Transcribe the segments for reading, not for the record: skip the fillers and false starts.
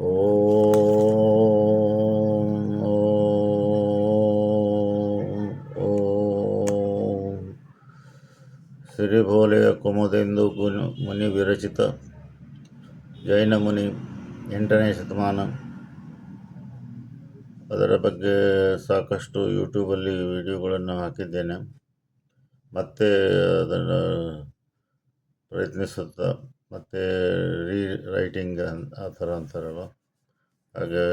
ಓಂ ಓಂ ಓಂ ಸಿರಿಭೋಲೆಯ ಕುಮುದೆಂದು ಮುನಿ ವಿರಚಿತ ಜೈನ ಮುನಿ 8ನೇ ಶತಮಾನ. ಅದರ ಬಗ್ಗೆ ಸಾಕಷ್ಟು ಯೂಟ್ಯೂಬಲ್ಲಿ ವಿಡಿಯೋಗಳನ್ನು ಹಾಕಿದ್ದೇನೆ. ಮತ್ತೆ ಅದನ್ನು ಪ್ರಯತ್ನಿಸುತ್ತಾ ಮತ್ತು ರೈಟಿಂಗ್ ಆ ಥರ ಅಂತಾರಲ್ಲ, ಹಾಗೆ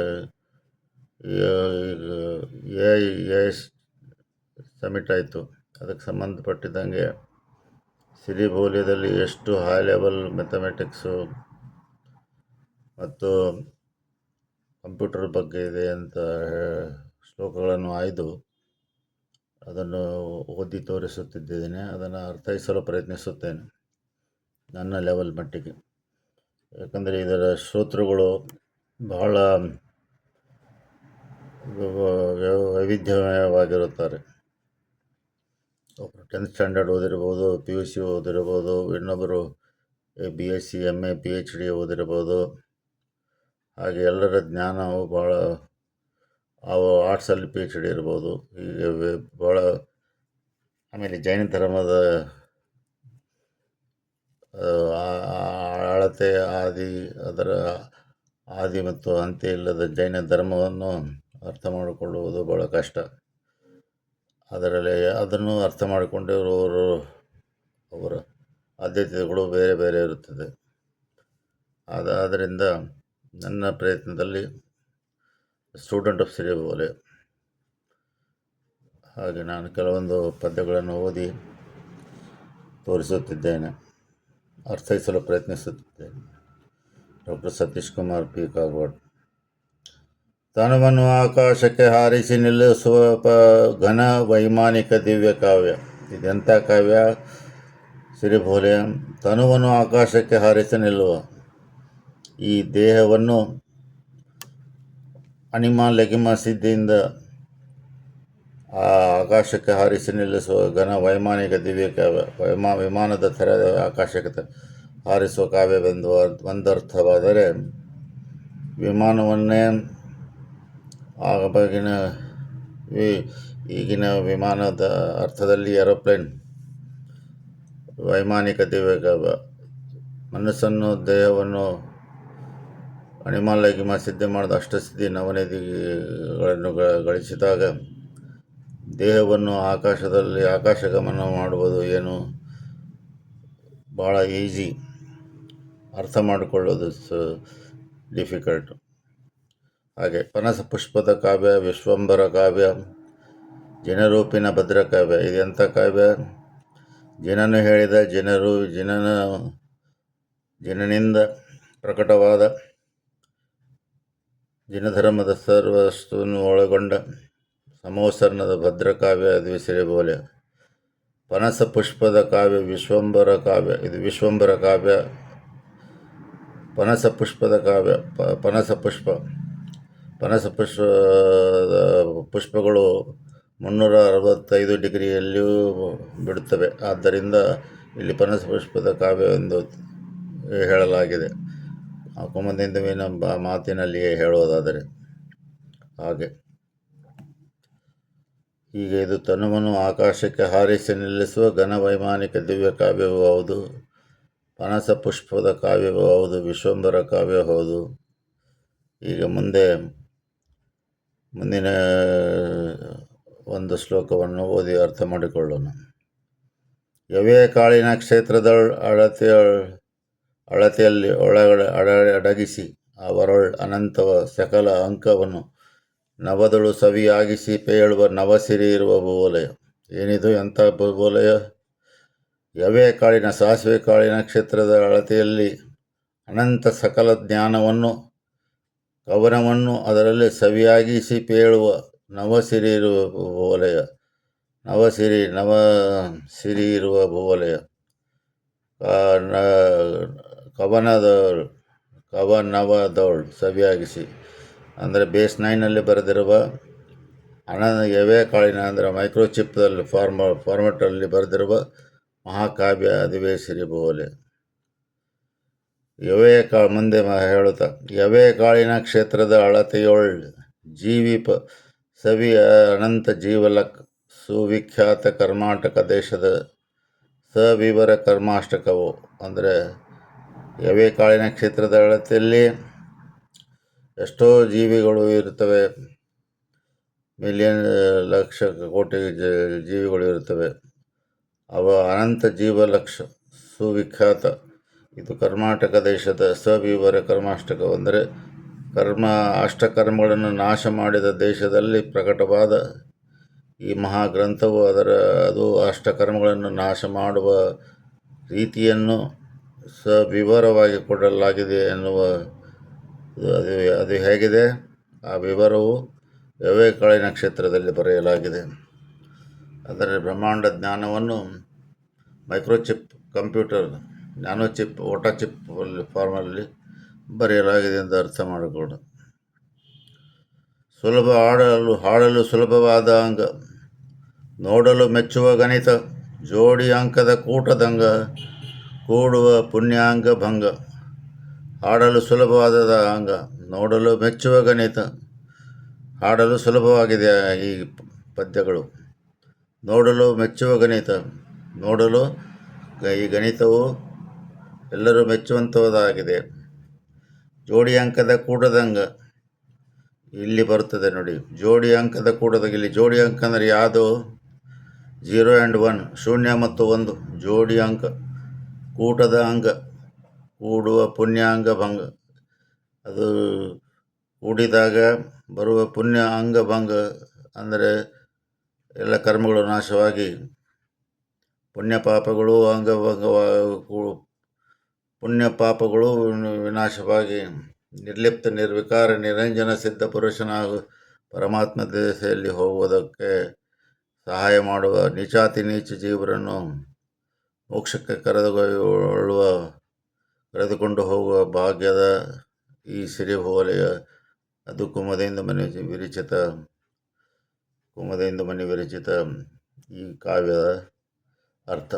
ಎ ಸಮಿಟ್ ಆಯಿತು. ಅದಕ್ಕೆ ಸಂಬಂಧಪಟ್ಟಿದ್ದಂಗೆ ಸಿರಿಭೋಲ್ಯದಲ್ಲಿ ಎಷ್ಟು ಹೈ ಲೆವೆಲ್ ಮ್ಯಾಥಮೆಟಿಕ್ಸು ಮತ್ತು ಕಂಪ್ಯೂಟರ್ ಬಗ್ಗೆ ಇದೆ ಅಂತ ಶ್ಲೋಕಗಳನ್ನು ಆಯ್ದು ಅದನ್ನು ಓದಿ ತೋರಿಸುತ್ತಿದ್ದೇನೆ. ಅದನ್ನು ಅರ್ಥೈಸಲು ಪ್ರಯತ್ನಿಸುತ್ತೇನೆ ನನ್ನ ಲೆವೆಲ್ ಮಟ್ಟಿಗೆ. ಯಾಕಂದರೆ ಇದರ ಶ್ರೋತೃಗಳು ಬಹಳ ವೈವಿಧ್ಯಮಯವಾಗಿರುತ್ತಾರೆ. ಒಬ್ಬರು 10th ಸ್ಟ್ಯಾಂಡರ್ಡ್ ಓದಿರ್ಬೋದು, PUC ಓದಿರ್ಬೋದು, ಇನ್ನೊಬ್ಬರು BSc MA PhD ಓದಿರ್ಬೋದು. ಹಾಗೆ ಎಲ್ಲರ ಜ್ಞಾನವು ಭಾಳ, ಅವು ಆರ್ಟ್ಸಲ್ಲಿ PhD ಇರ್ಬೋದು. ಹೀಗೆ ಭಾಳ. ಆಮೇಲೆ ಜೈನ ಧರ್ಮದ ಅಳತೆ ಅದರ ಆದಿ ಮತ್ತು ಅಂತ್ಯ ಇಲ್ಲದ ಜೈನ ಧರ್ಮವನ್ನು ಅರ್ಥ ಮಾಡಿಕೊಳ್ಳುವುದು ಭಾಳ ಕಷ್ಟ. ಅದರಲ್ಲಿ ಅದನ್ನು ಅರ್ಥ ಮಾಡಿಕೊಂಡಿರುವವರು ಅವರ ಆದ್ಯತೆಗಳು ಬೇರೆ ಬೇರೆ ಇರುತ್ತದೆ. ಆದ್ದರಿಂದ ನನ್ನ ಪ್ರಯತ್ನದಲ್ಲಿ ಸ್ಟೂಡೆಂಟ್ ಆಫ್ ಸಿರಿಭೋಲೆ, ಹಾಗೆ ನಾನು ಕೆಲವೊಂದು ಪದ್ಯಗಳನ್ನು ಓದಿ ತೋರಿಸುತ್ತಿದ್ದೇನೆ, ಅರ್ಥೈಸಲು ಪ್ರಯತ್ನಿಸುತ್ತಿದ್ದೇನೆ. Doctor Satish Kumar P. ಕಾಗವಾಡ್. ತನುವನ್ನು ಆಕಾಶಕ್ಕೆ ಹಾರಿಸಿ ನಿಲ್ಲಿಸುವ ಘನ ವೈಮಾನಿಕ ದಿವ್ಯ ಕಾವ್ಯ. ಇದೆಂಥ ಕಾವ್ಯ? ಸಿರಿಭೋಲೆ. ತನುವನ್ನು ಆಕಾಶಕ್ಕೆ ಹಾರಿಸಿ ನಿಲ್ಲುವ, ಈ ದೇಹವನ್ನು ಅಣಿಮ ಲಗಿಮ ಸಿದ್ಧಿಯಿಂದ ಆ ಆಕಾಶಕ್ಕೆ ಹಾರಿಸಿ ನಿಲ್ಲಿಸುವ ಘನ ವೈಮಾನಿಕ ದಿವ್ಯ ಕಾವ್ಯ. ವಿಮಾನದ ಥರ ಆಕಾಶಕ್ಕೆ ಹಾರಿಸುವ ಕಾವ್ಯವೆಂದು ಒಂದರ್ಥವಾದರೆ, ವಿಮಾನವನ್ನೇ ಈಗಿನ ವಿಮಾನದ ಅರ್ಥದಲ್ಲಿ ಏರೋಪ್ಲೇನ್, ವೈಮಾನಿಕ ದಿವ್ಯ ಕಾವ್ಯ. ಮನಸ್ಸನ್ನು, ದೇಹವನ್ನು ಅಣಿಮಾಲಗಿಮ ಸಿದ್ಧಿ ಮಾಡಿದ ಅಷ್ಟಸಿದ್ಧಿ ನವನಿಧಿಗಳನ್ನು ಗಳಿಸಿದಾಗ ದೇಹವನ್ನು ಆಕಾಶದಲ್ಲಿ ಆಕಾಶಗಮನ ಮಾಡುವುದು ಏನು ಭಾಳ ಈಸಿ, ಅರ್ಥ ಮಾಡಿಕೊಳ್ಳೋದು ಡಿಫಿಕಲ್ಟ್. ಹಾಗೆ ಪನಸ ಪುಷ್ಪದ ಕಾವ್ಯ, ವಿಶ್ವಂಬರ ಕಾವ್ಯ, ಜಿನರೂಪಿನ ಭದ್ರ ಕಾವ್ಯ. ಇದೆಂಥ ಕಾವ್ಯ? ಜಿನನು ಹೇಳಿದ, ಜಿನನಿಂದ ಪ್ರಕಟವಾದ ಜಿನಧರ್ಮದ ಸರ್ವವಸ್ತುವನ್ನು ಒಳಗೊಂಡ ಸಮೋಸರ್ಣದ ಭದ್ರಕಾವ್ಯ. ಅದು ಸಿರಿಭೋಲೆ. ಪನಸ ಪುಷ್ಪದ ಕಾವ್ಯ, ವಿಶ್ವಂಬರ ಕಾವ್ಯ. ಇದು ವಿಶ್ವಂಬರ ಕಾವ್ಯ. ಪನಸ ಪುಷ್ಪದ ಕಾವ್ಯ. ಪನಸ ಪುಷ್ಪಗಳು 365 ಡಿಗ್ರಿಯಲ್ಲಿಯೂ ಬಿಡುತ್ತವೆ. ಆದ್ದರಿಂದ ಇಲ್ಲಿ ಪನಸ ಪುಷ್ಪದ ಕಾವ್ಯವೆಂದು ಹೇಳಲಾಗಿದೆ, ಕುಮುದೆಂದುವಿನ ಮಾತಿನಲ್ಲಿಯೇ ಹೇಳುವುದಾದರೆ. ಹೀಗೆ ಇದು ತನುವನ್ನು ಆಕಾಶಕ್ಕೆ ಹಾರಿಸಿ ನಿಲ್ಲಿಸುವ ಘನ ವೈಮಾನಿಕ ದಿವ್ಯ ಕಾವ್ಯವೂ ಹೌದು, ಪನಸ ಪುಷ್ಪದ ಕಾವ್ಯವೂ ಹೌದು, ವಿಶ್ವಂಬರ ಕಾವ್ಯ ಹೌದು. ಈಗ ಮುಂದಿನ ಒಂದು ಶ್ಲೋಕವನ್ನು ಓದಿ ಅರ್ಥ ಮಾಡಿಕೊಳ್ಳೋಣ. ಯವೇ ಕಾಳಿನ ಕ್ಷೇತ್ರದಳ ಅಳತೆಯಲ್ಲಿ ಅಡಗಿಸಿ ಅವರೊಳ್ ಅನಂತವ ಸಕಲ ಅಂಕವನ್ನು ನವದಳು ಸವಿಯಾಗಿಸಿ ಪೇಳುವ ನವಸಿರಿ ಇರುವ ಭೂವಲಯ. ಏನಿದು? ಎಂಥ ಭೂವಲಯ? ಯವೇ ಕಾಳಿನ, ಸಾಸಿವೆ ಕಾಳಿನ ಕ್ಷೇತ್ರದ ಅಳತೆಯಲ್ಲಿ ಅನಂತ ಸಕಲ ಜ್ಞಾನವನ್ನು, ಕವನವನ್ನು ಅದರಲ್ಲಿ ಸವಿಯಾಗಿಸಿ ಪೇಳುವ ನವಸಿರಿ ಇರುವ ಭೂವಲಯ. ನವಸಿರಿ ಇರುವ ಭೂವಲಯ. ಕವನವದವಳು ಸವಿಯಾಗಿಸಿ ಅಂದರೆ ಬೇಸ್ 9ನಲ್ಲಿ ಬರೆದಿರುವ ಯವೇ ಕಾಳಿನ ಅಂದರೆ ಮೈಕ್ರೋಚಿಪ್ದಲ್ಲಿ ಫಾರ್ಮೆಟಲ್ಲಿ ಬರೆದಿರುವ ಮಹಾಕಾವ್ಯ. ಅದುವೇ ಸಿರಿಭೋಲೆ. ಮುಂದೆ ಹೇಳುತ್ತಾ, ಯವೇ ಕಾಳಿನ ಕ್ಷೇತ್ರದ ಅಳತೆಯೊಳ್ ಜೀವಿ ಸವಿಯ ಅನಂತ ಜೀವಲಕ್ ಸುವಿಖ್ಯಾತ ಕರ್ನಾಟಕ ದೇಶದ ಸವಿವರ ಕರ್ಮಾಷ್ಟಕವು. ಅಂದರೆ ಯವೇ ಕಾಳಿನ ಕ್ಷೇತ್ರದ ಅಳತೆಯಲ್ಲಿ ಎಷ್ಟೋ ಜೀವಿಗಳು ಇರ್ತವೆ, ಮಿಲಿಯನ್ ಲಕ್ಷ ಕೋಟಿ ಜೀವಿಗಳು ಇರ್ತವೆ. ಅವ ಅನಂತ ಜೀವಲಕ್ಷ ಸುವಿಖ್ಯಾತ. ಇದು ಕರ್ನಾಟಕ ದೇಶದ ಸವಿವರ ಕರ್ಮಾಷ್ಟಕ. ಅಂದರೆ ಅಷ್ಟಕರ್ಮಗಳನ್ನು ನಾಶ ಮಾಡಿದ ದೇಶದಲ್ಲಿ ಪ್ರಕಟವಾದ ಈ ಮಹಾಗ್ರಂಥವು ಅದು ಅಷ್ಟಕರ್ಮಗಳನ್ನು ನಾಶ ಮಾಡುವ ರೀತಿಯನ್ನು ಸವಿವರವಾಗಿ ಕೊಡಲಾಗಿದೆ ಎನ್ನುವ ಅದು ಹೇಗಿದೆ, ಆ ವಿವರವು ಯವೇ ಕಾಳಿ ನಕ್ಷತ್ರದಲ್ಲಿ ಬರೆಯಲಾಗಿದೆ. ಅಂದರೆ ಬ್ರಹ್ಮಾಂಡ ಜ್ಞಾನವನ್ನು ಮೈಕ್ರೋಚಿಪ್ ಕಂಪ್ಯೂಟರ್, ನ್ಯಾನೋಚಿಪ್, ಓಟಾಚಿಪ್ ಫಾರ್ಮಲ್ಲಿ ಬರೆಯಲಾಗಿದೆ ಎಂದು ಅರ್ಥ ಮಾಡಿಕೊಳ್ಳು. ಸುಲಭ ಹಾಡಲು ಸುಲಭವಾದ ಅಂಗ, ನೋಡಲು ಮೆಚ್ಚುವ ಗಣಿತ, ಜೋಡಿ ಅಂಕದ ಕೂಟದಂಗ, ಕೂಡುವ ಪುಣ್ಯಾಂಗ ಭಂಗ. ಹಾಡಲು ಸುಲಭವಾದ ಅಂಗ, ನೋಡಲು ಮೆಚ್ಚುವ ಗಣಿತ. ಹಾಡಲು ಸುಲಭವಾಗಿದೆ ಈ ಪದ್ಯಗಳು. ನೋಡಲು ಮೆಚ್ಚುವ ಗಣಿತ. ನೋಡಲು ಈ ಗಣಿತವು ಎಲ್ಲರೂ ಮೆಚ್ಚುವಂಥದ್ದಾಗಿದೆ. ಜೋಡಿ ಅಂಕದ ಕೂಟದಂಗ, ಇಲ್ಲಿ ಬರುತ್ತದೆ ನೋಡಿ, ಜೋಡಿ ಅಂಕದ ಕೂಟದಾಗ. ಇಲ್ಲಿ ಜೋಡಿ ಅಂಕ ಅಂದರೆ ಯಾವುದು? 0 and 1, 0 ಮತ್ತು 1 ಜೋಡಿ ಅಂಕ. ಕೂಟದ ಅಂಗ, ಕೂಡುವ ಪುಣ್ಯಾಂಗ ಭಂಗ. ಅದು ಕೂಡಿದಾಗ ಬರುವ ಪುಣ್ಯ ಅಂಗ ಭಂಗ ಅಂದರೆ ಎಲ್ಲ ಕರ್ಮಗಳು ನಾಶವಾಗಿ ಪುಣ್ಯ ಪಾಪಗಳು ವಿನಾಶವಾಗಿ ನಿರ್ಲಿಪ್ತ ನಿರ್ವಿಕಾರ ನಿರಂಜನ ಸಿದ್ಧ ಪುರುಷನಾಗ ಪರಮಾತ್ಮ ದೆಸೆಯಲ್ಲಿ ಹೋಗುವುದಕ್ಕೆ ಸಹಾಯ ಮಾಡುವ ನೀಚಾತಿ ನೀಚ ಜೀವರನ್ನು ಮೋಕ್ಷಕ್ಕೆ ಕರೆದುಕೊಂಡು ಹೋಗುವ ಭಾಗ್ಯದ ಈ ಸಿರಿಹೋಲೆಯ ಅದು ಕುಮುದೆಯಿಂದ ಮನೆ ವಿರಚಿತ ಈ ಕಾವ್ಯದ ಅರ್ಥ.